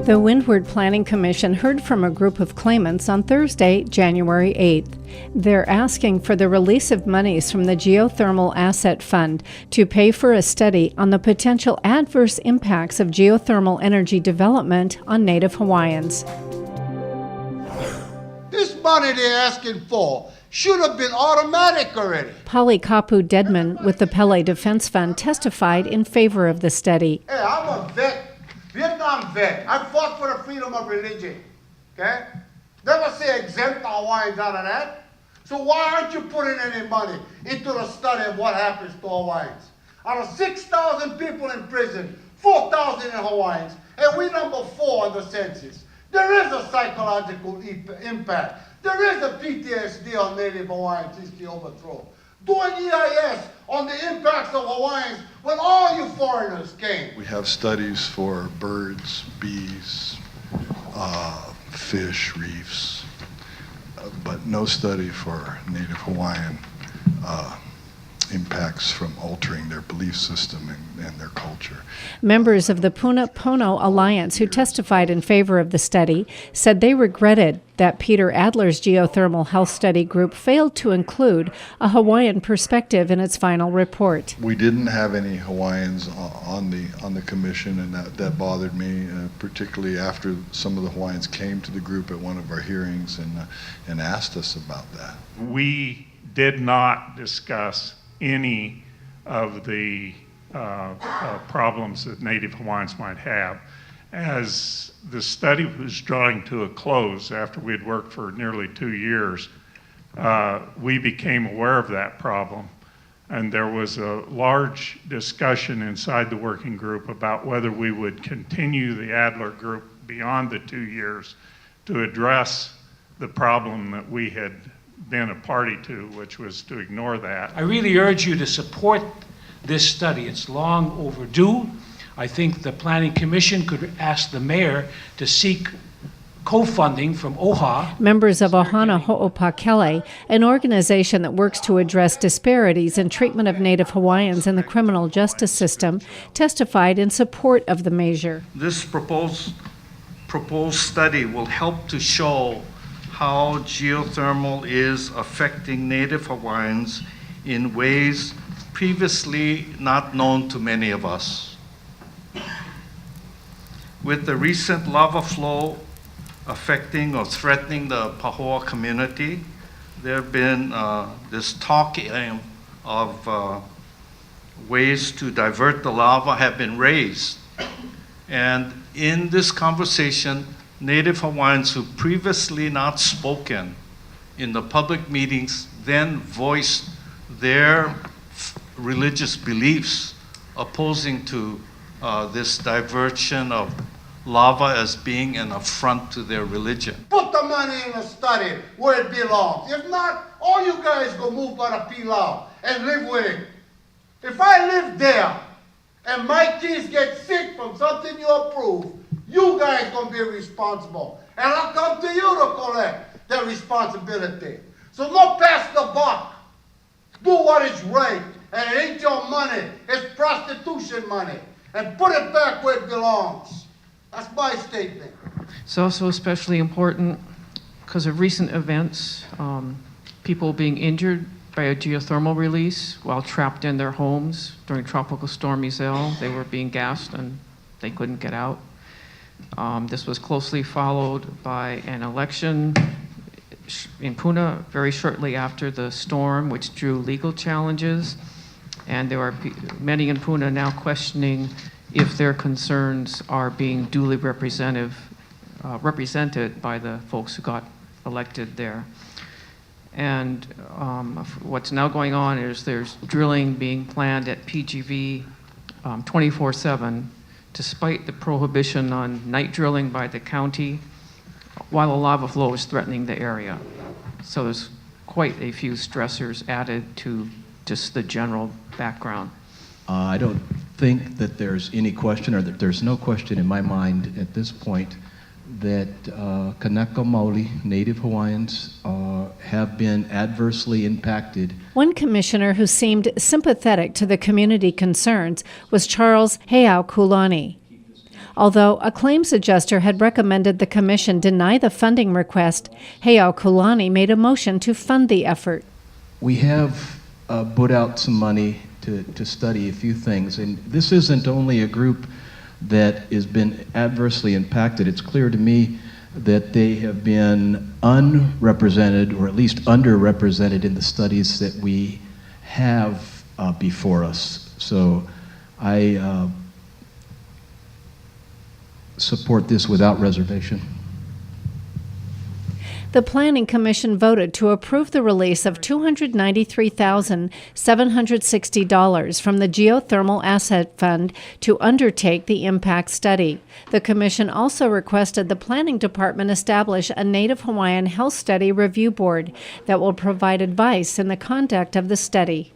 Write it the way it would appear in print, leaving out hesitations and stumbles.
The Windward Planning Commission heard from a group of claimants on Thursday, January 8th. They're asking for the release of monies from the Geothermal Asset Fund to pay for a study on the potential adverse impacts of geothermal energy development on Native Hawaiians. This money they're asking for should have been automatic already. PALIKAPU DEDMAN with the PELE Defense Fund testified in favor of the study. Hey, I'm a vet. Vietnam vet. I fought for the freedom of religion. Okay? Never say exempt Hawaiians out of that. So why aren't you putting any money into the study of what happens to Hawaiians? Out of 6,000 people in prison, 4,000 in Hawaiians, and we number 4 on the census. There is a psychological impact. There is a PTSD on Native Hawaiians since the overthrow. Doing EIS on the impacts of Hawaiians when all you foreigners came. We have studies for birds, bees, fish, reefs, but no study for Native Hawaiian impacts from altering their belief system and their culture. Members of the Puna Pono Alliance who testified in favor of the study said they regretted that Peter Adler's Geothermal Health Study Group failed to include a Hawaiian perspective in its final report. We didn't have any Hawaiians on the commission, and that bothered me, particularly after some of the Hawaiians came to the group at one of our hearings and asked us about that. We did not discuss any of the problems that Native Hawaiians might have. As the study was drawing to a close after we had worked for nearly 2 years, we became aware of that problem. And there was a large discussion inside the working group about whether we would continue the Adler group beyond the 2 years to address the problem that we had been a party to, which was to ignore that. I really urge you to support this study. It's long overdue. I think the Planning Commission could ask the mayor to seek co-funding from OHA. Members of OHANA Ho'opakele, an organization that works to address disparities in treatment of Native Hawaiians in the criminal justice system, testified in support of the measure. This proposed study will help to show how geothermal is affecting Native Hawaiians in ways previously not known to many of us. With the recent lava flow affecting or threatening the Pahoa community, there have been this talk of ways to divert the lava have been raised. And in this conversation, Native Hawaiians who previously not spoken in the public meetings then voiced their religious beliefs opposing to this diversion of lava as being an affront to their religion. Put the money in the study where it belongs. If not, all you guys go move by the Pilau and live with it. If I live there and my kids get sick from something you approve, you guys gonna be responsible. And I'll come to you to collect the responsibility. So no pass the buck. Do what is right. And it ain't your money, it's prostitution money. And put it back where it belongs. That's my statement. It's also especially important because of recent events, people being injured by a geothermal release while trapped in their homes during Tropical Storm Iselle. They were being gassed and they couldn't get out. This was closely followed by an election in Puna very shortly after the storm, which drew legal challenges. And there are many in Puna now questioning if their concerns are being duly represented by the folks who got elected there. And what's now going on is there's drilling being planned at PGV 24/7, despite the prohibition on night drilling by the county, while a lava flow is threatening the area. So there's quite a few stressors added to just the general background. I don't think that there's any question, or that there's no question in my mind at this point, that Kanaka Maoli, Native Hawaiians, have been adversely impacted. One commissioner who seemed sympathetic to the community concerns was Charles HEAUKULANI. Although a claims adjuster had recommended the commission deny the funding request, HEAUKULANI made a motion to fund the effort. We have put out some money to study a few things, and this isn't only a group that has been adversely impacted. It's clear to me that they have been unrepresented, or at least underrepresented, in the studies that we have before us. So I support this without reservation. The Planning Commission voted to approve the release of $293,760 from the Geothermal Asset Fund to undertake the impact study. The Commission also requested the Planning Department establish a Native Hawaiian Health Study Review Board that will provide advice in the conduct of the study.